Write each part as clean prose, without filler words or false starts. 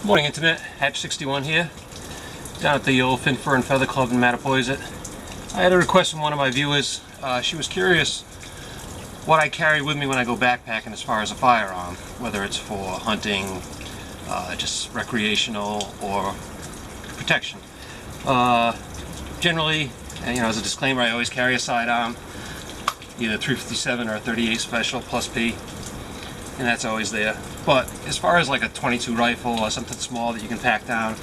Morning Internet, Hatch61 here, down at the old Fin Fur and Feather Club in Mattapoisett. I had a request from one of my viewers. She was curious what I carry with me when I go backpacking as far as a firearm, whether it's for hunting, just recreational, or protection. Generally, as a disclaimer, I always carry a sidearm, either 357 or 38 Special plus P, and that's always there. But as far as like a .22 rifle or something small that you can pack down,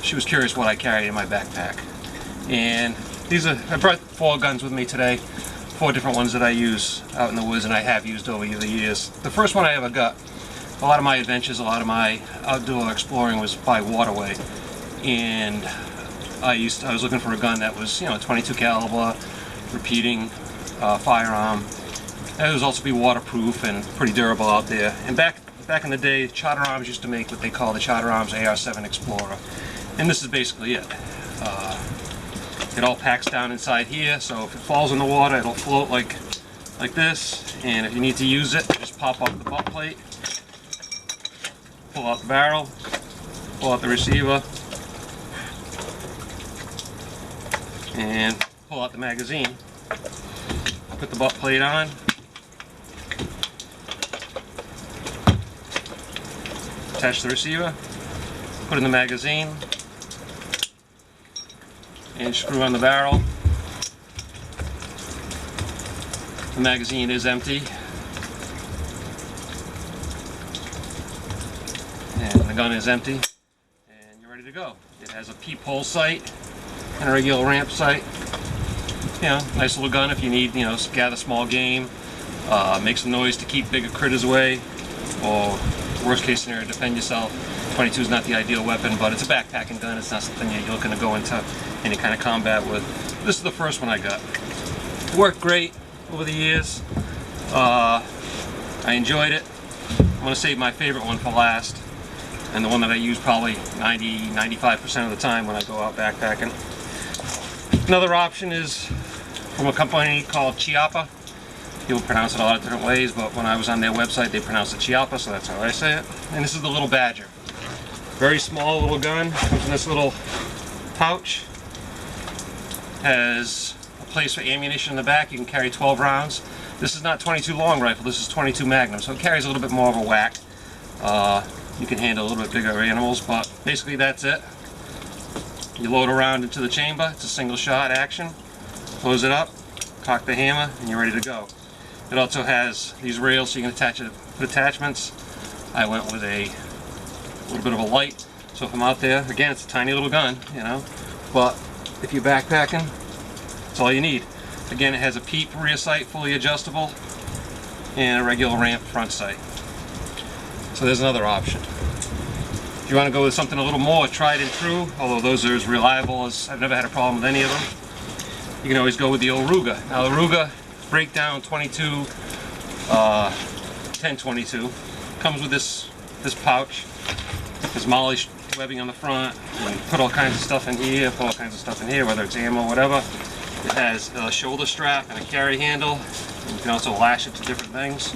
she was curious what I carried in my backpack. And I brought 4 guns with me today, 4 different ones that I use out in the woods and I have used over the years. The first one I ever got, a lot of my adventures, a lot of my outdoor exploring was by waterway, and I was looking for a gun that was 22 caliber, repeating firearm. It was also be waterproof and pretty durable out there. And back in the day, Charter Arms used to make what they call the Charter Arms AR7 Explorer, and this is basically it. It all packs down inside here, so if it falls in the water, it'll float like this. And if you need to use it, just pop off the butt plate, pull out the barrel, pull out the receiver, and pull out the magazine. Put the butt plate on. Attach the receiver, put in the magazine, and screw on the barrel. The magazine is empty, and the gun is empty, and you're ready to go. It has a peephole sight and a regular ramp sight. Nice little gun if you need, gather small game, make some noise to keep bigger critters away, or worst case scenario, defend yourself. 22 is not the ideal weapon, but it's a backpacking gun. It's not something you're looking to go into any kind of combat with. This is the first one I got. It worked great over the years. I enjoyed it. I'm going to save my favorite one for last, and the one that I use probably 90–95% of the time when I go out backpacking. Another option is from a company called Chiappa. People pronounce it a lot of different ways, but when I was on their website, they pronounced it Chiappa, so that's how I say it. And this is the little Badger. Very small little gun. Comes in this little pouch. Has a place for ammunition in the back. You can carry 12 rounds. This is not 22 long rifle. This is 22 Magnum, so it carries a little bit more of a whack. You can handle a little bit bigger animals, but basically that's it. You load a round into the chamber. It's a single shot action. Close it up, cock the hammer, and you're ready to go. It also has these rails so you can attach it, put attachments. I went with a little bit of a light, so if I'm out there, again, it's a tiny little gun, but if you're backpacking, that's all you need. Again, it has a peep rear sight, fully adjustable, and a regular ramp front sight. So there's another option. If you want to go with something a little more tried and true, although those are as reliable as I've never had a problem with any of them, you can always go with the old Ruger. Now the Ruger Breakdown 22, 1022 comes with this pouch. There's Molly webbing on the front. You can put all kinds of stuff in here, whether it's ammo, whatever. It has a shoulder strap and a carry handle. And you can also lash it to different things.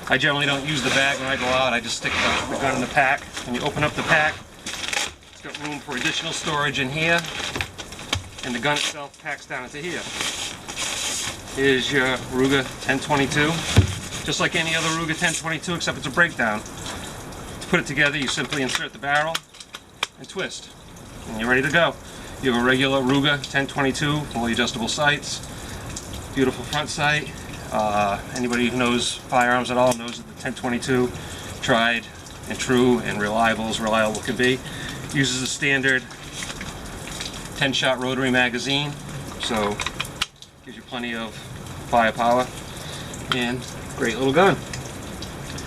I generally don't use the bag when I go out. I just stick the gun in the pack. When you open up the pack, it's got room for additional storage in here, and the gun itself packs down into here. Here's your Ruger 1022, just like any other Ruger 1022, except it's a breakdown. To put it together, you simply insert the barrel and twist, and you're ready to go. You have a regular Ruger 1022, fully adjustable sights, beautiful front sight. Anybody who knows firearms at all knows that the 1022, tried and true and reliable as reliable can be, uses a standard 10-shot rotary magazine, so gives you plenty of firepower, and great little gun.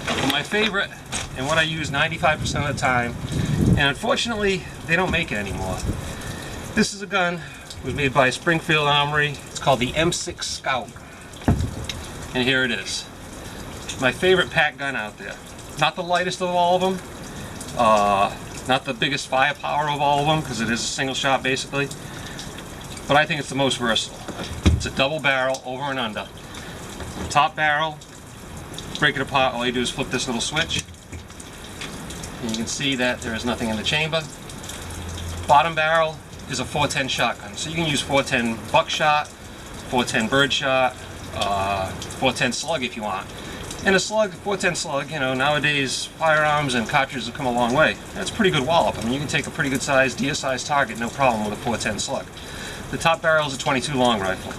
But my favorite, and what I use 95% of the time, and unfortunately they don't make it anymore. This is a gun, it was made by Springfield Armory. It's called the M6 Scout, and here it is. My favorite pack gun out there. Not the lightest of all of them, not the biggest firepower of all of them, because it is a single shot basically, but I think it's the most versatile. It's a double barrel, over and under. Top barrel, break it apart, all you do is flip this little switch, and you can see that there is nothing in the chamber. Bottom barrel is a 410 shotgun, so you can use 410 buckshot, 410 birdshot, 410 slug if you want. And a slug, 410 slug, you know, nowadays firearms and cartridges have come a long way. That's a pretty good wallop. I mean, you can take a pretty good size, deer-sized target, no problem with a 410 slug. The top barrel is a 22 long rifle,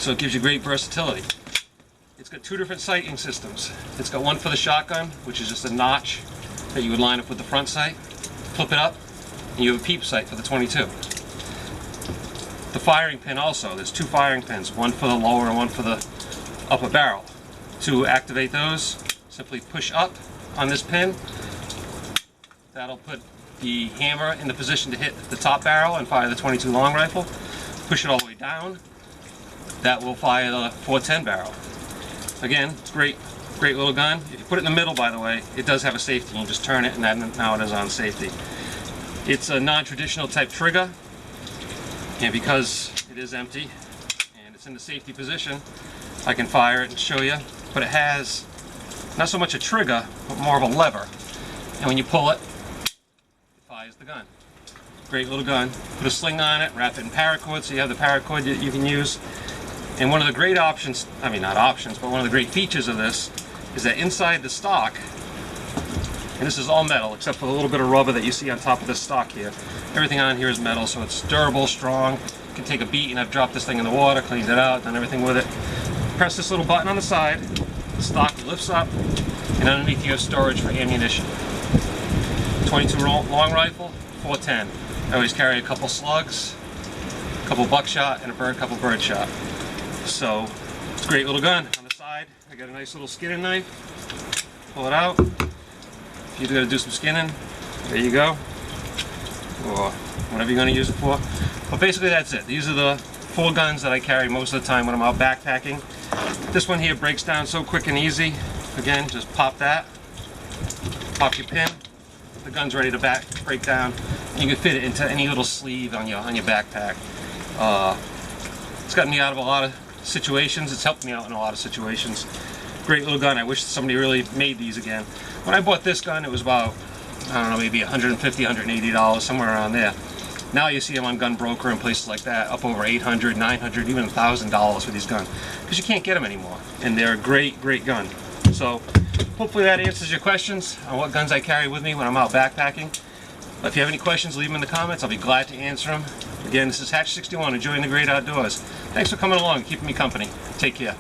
so it gives you great versatility. It's got two different sighting systems. It's got one for the shotgun, which is just a notch that you would line up with the front sight, flip it up, and you have a peep sight for the 22. The firing pin also, there's two firing pins, one for the lower and one for the upper barrel. To activate those, simply push up on this pin. That'll put the hammer in the position to hit the top barrel and fire the 22 long rifle. Push it all the way down. That will fire the 410 barrel. Again, great little gun. If you put it in the middle, by the way, it does have a safety. You just turn it and now it is on safety. It's a non-traditional type trigger, and because it is empty and it's in the safety position, I can fire it and show you. But it has not so much a trigger, but more of a lever. And when you pull it, it fires the gun. Great little gun. Put a sling on it, wrap it in paracord so you have the paracord that you can use. And one of the great options, I mean not options, but one of the great features of this is that inside the stock, and this is all metal except for the little bit of rubber that you see on top of this stock here. Everything on here is metal, so it's durable, strong. It can take a beat, and I've dropped this thing in the water, cleaned it out, done everything with it. Press this little button on the side, the stock lifts up, and underneath you have storage for ammunition. 22 long rifle, 410. I always carry a couple slugs, a couple buckshot, and a couple birdshot. So it's a great little gun. On the side, I got a nice little skinning knife. Pull it out. If you're going to do some skinning, there you go. Or whatever you're going to use it for. But basically that's it. These are the 4 guns that I carry most of the time when I'm out backpacking. This one here breaks down so quick and easy. Again, just pop that, pop your pin, the gun's ready to break down. You can fit it into any little sleeve on your backpack. It's gotten me out of a lot of situations. It's helped me out in a lot of situations. Great little gun. I wish somebody really made these again. When I bought this gun, it was about, I don't know, maybe $150, $180, somewhere around there. Now you see them on Gun Broker and places like that, up over $800, $900, even $1,000 for these guns, because you can't get them anymore. And they're a great gun. So hopefully that answers your questions on what guns I carry with me when I'm out backpacking. But if you have any questions, leave them in the comments. I'll be glad to answer them. Again, this is Hatch 61, enjoying the great outdoors. Thanks for coming along and keeping me company. Take care.